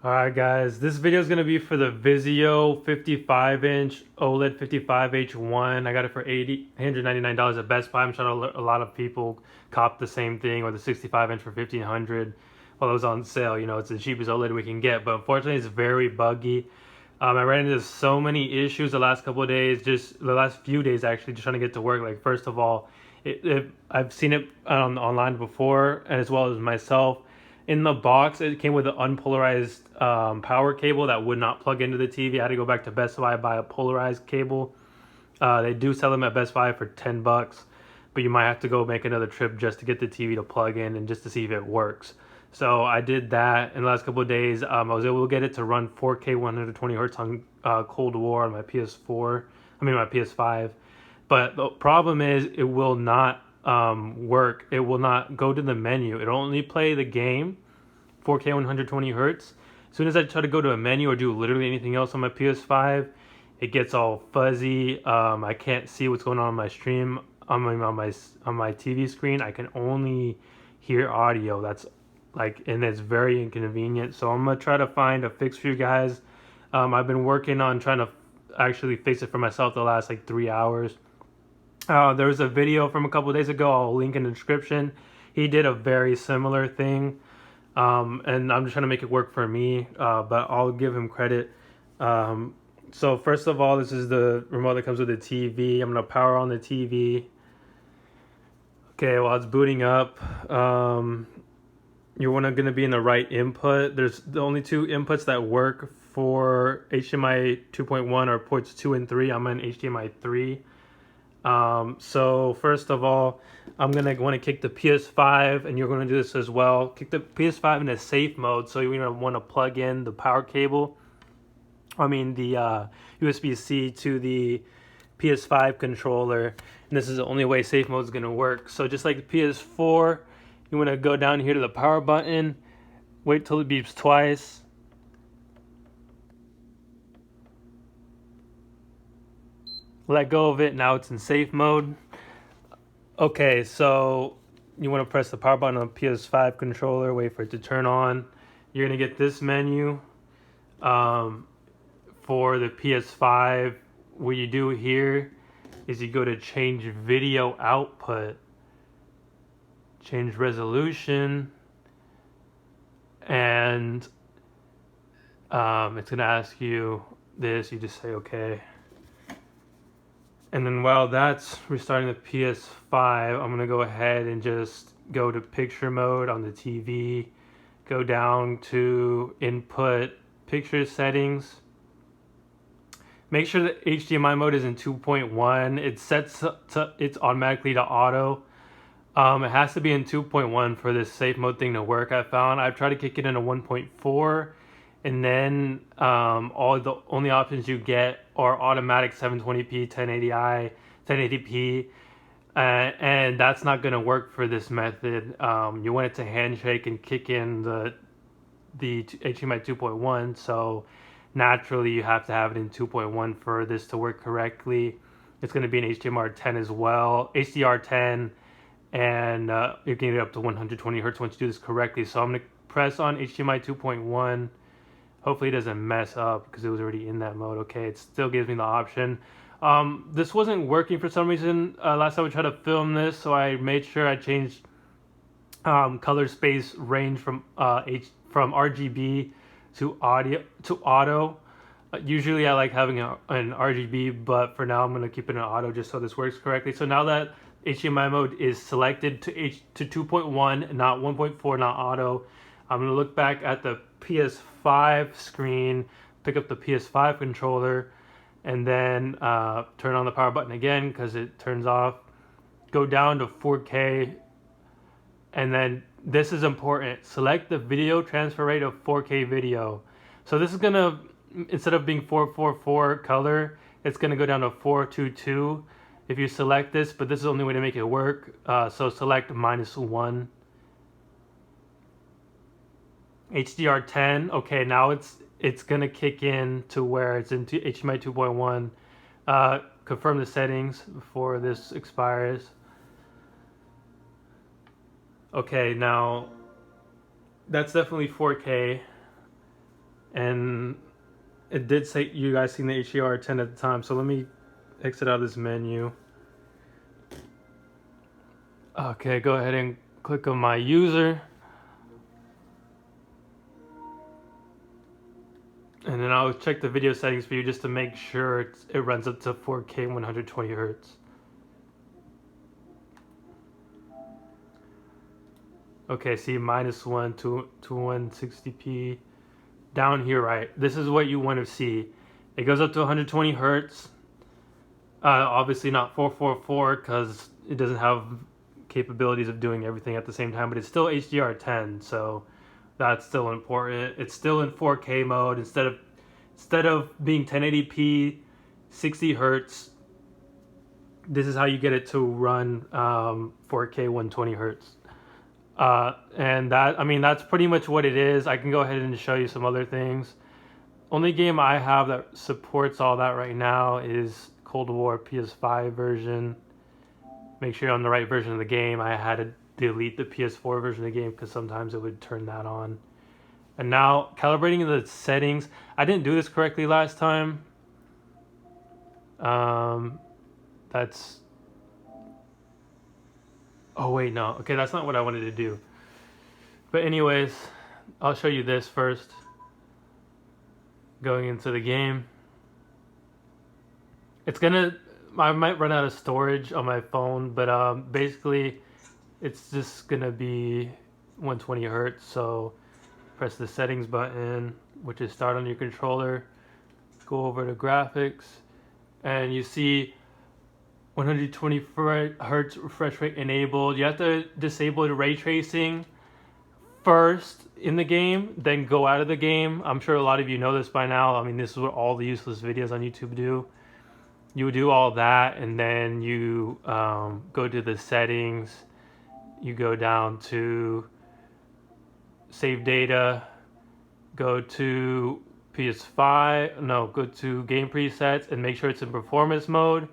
Alright guys, this video is going to be for the Vizio 55-inch OLED 55H1. I got it for $899 at Best Buy. I'm sure a lot of people cop the same thing, or the 65-inch for $1,500 while it was on sale. You know, it's the cheapest OLED we can get, but unfortunately it's very buggy. I ran into so many issues the last couple of days, just the last few days actually, just trying to get to work. Like, first of all, I've seen it online before, and as well as myself. In the box, it came with an unpolarized power cable that would not plug into the TV. I had to go back to Best Buy, buy a polarized cable. They do sell them at Best Buy for $10, but you might have to go make another trip just to get the TV to plug in and just to see if it works. So I did that in the last couple of days. I was able to get it to run 4K 120 hertz on Cold War on my PS4. I mean my PS5. But the problem is it will not work. It will not go to the menu. It'll only play the game 4K 120 hertz. As soon as I try to go to a menu or do literally anything else on my PS5, it gets all fuzzy. I can't see what's going on my stream on my TV screen. I can only hear audio. That's and it's very inconvenient. So I'm gonna try to find a fix for you guys. I've been working on trying to actually fix it for myself the last 3 hours. There was a video from a couple of days ago. I'll link in the description. He did a very similar thing, and I'm just trying to make it work for me, but I'll give him credit. So first of all, this is the remote that comes with the TV. I'm going to power on the TV. Okay, while it's booting up, you're going to be in the right input. There's the only two inputs that work for HDMI 2.1 are ports 2 and 3. I'm on HDMI 3. So first of all, I'm going to want to kick the PS5, and you're going to do this as well. Kick the PS5 in a safe mode. So you're going to want to plug in the power cable. The USB-C to the PS5 controller. And this is the only way safe mode is going to work. So just like the PS4, you want to go down here to the power button. Wait till it beeps twice. Let go of it. Now it's in safe mode. Okay, so you want to press the power button on the PS5 controller, wait for it to turn on. You're going to get this menu for the PS5. What you do here is you go to change video output, change resolution, and it's going to ask you this. You just say okay. And then while that's restarting the PS5, I'm going to go ahead and just go to picture mode on the TV. Go down to input picture settings. Make sure that HDMI mode is in 2.1. It sets it's automatically to auto. It has to be in 2.1 for this safe mode thing to work, I found. I've tried to kick it into 1.4. And then all the only options you get are automatic 720p, 1080i, 1080p, and that's not going to work for this method. You want it to handshake and kick in the HDMI 2.1, so naturally you have to have it in 2.1 for this to work correctly. It's going to be in HDR10 as well, HDR10, and you can get it up to 120 hertz once you do this correctly. So I'm going to press on HDMI 2.1. Hopefully it doesn't mess up because it was already in that mode. Okay, it still gives me the option. This wasn't working for some reason last time I tried to film this, so I made sure I changed color space range from RGB to auto. Usually I like having an RGB, but for now I'm going to keep it in auto just so this works correctly. So now that HDMI mode is selected to 2.1, not 1.4, not auto, I'm going to look back at the PS5 screen, pick up the PS5 controller, and then turn on the power button again because it turns off. Go down to 4K, and then this is important. Select the video transfer rate of 4K video. So this is going to, instead of being 444 color, it's going to go down to 422 if you select this, but this is the only way to make it work. So select -1. HDR10, okay, now it's gonna kick in to where it's into HDMI 2.1. Confirm the settings before this expires. Okay, now that's definitely 4K. and it did say you guys seen the HDR10 at the time. So let me exit out of this menu. Okay, go ahead and click on my user. And then I'll check the video settings for you just to make sure it runs up to 4K 120 Hertz. Okay, see, -1 to 160p. Down here, right? This is what you want to see. It goes up to 120 Hertz. Obviously not 444 because it doesn't have capabilities of doing everything at the same time, but it's still HDR10, so that's still important. It's still in 4K mode instead of being 1080p, 60 Hertz. This is how you get it to run 4K 120 Hertz. And that, I mean, that's pretty much what it is. I can go ahead and show you some other things. Only game I have that supports all that right now is Cold War PS5 version. Make sure you're on the right version of the game. I had to delete the PS4 version of the game because sometimes it would turn that on. And now calibrating the settings. I didn't do this correctly last time. That's... Oh wait, no. Okay, that's not what I wanted to do. But anyways, I'll show you this first. Going into the game. I might run out of storage on my phone, but basically it's just gonna be 120 Hertz. So press the settings button, which is start on your controller. Go over to graphics, and you see 120 Hertz refresh rate enabled. You have to disable the ray tracing first in the game, then go out of the game. I'm sure a lot of you know this by now. I mean, this is what all the useless videos on YouTube do. You do all that, and then you go to the settings. You go down to save data. Go to PS5. No, go to game presets and make sure it's in performance mode.